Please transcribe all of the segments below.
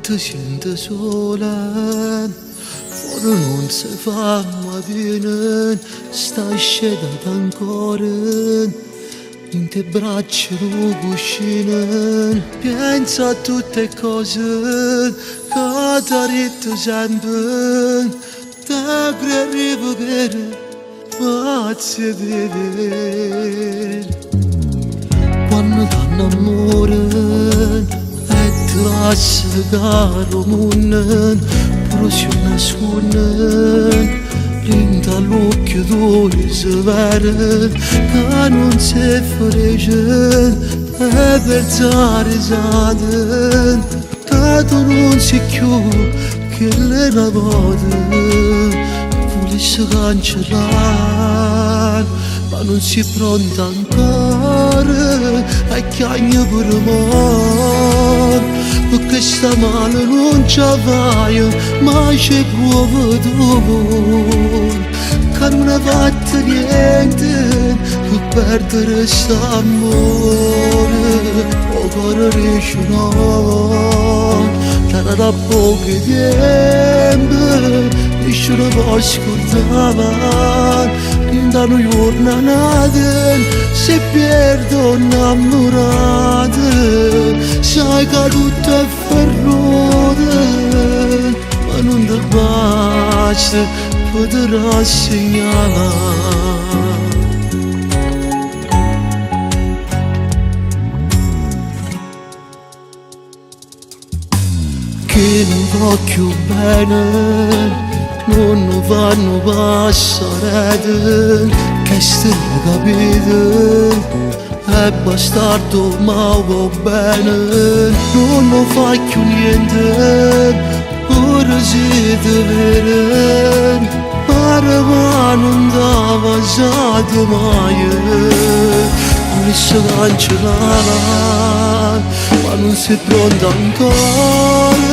ti senti sola, fuori non si fa mai bene, stai scedendo ancora, in te braccia lo cuscino, pensa a tutte cose che ti ha detto sempre, da arrivo che pazzi vedere. Quando ti innamori e ti lasci caro mondo, però si nasconde dentro l'occhio dove si vede che non si fregge e per risate che tu non si chiude che le navate volessi cancellare ma non si pronta ancora a chiagno per amore perché sta male non ci vai ma c'è può vedere che non ha fatto niente per perdere quest'amore o cuore riesce no da poco tempo io non posso scordare da noi giornate se perdo innamorate sai che tutto è ferrata ma non ti basta potrà segnalare. Che non voglio bene, non vanno passare, che stai capito, è bastardo ma va bene, non faccio niente, ora siete vere, ma non dava già mai, volessi cancellare, ma non sei pronta ancora.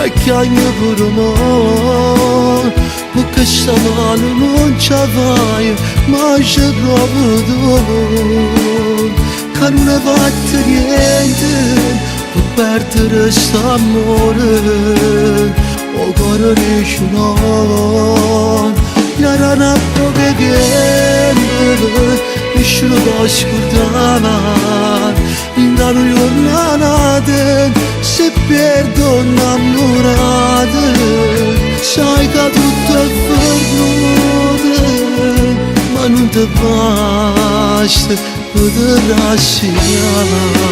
E chiagno per amore perché sta male non ci vai ma c'è proprio dolore che non hai fatto niente per perdere quest'amore o cuore dice no era una poca che io non posso scordare da noi giornate se perdo innamorate sai che tutto è fermate ma non ti basta poter segnalare.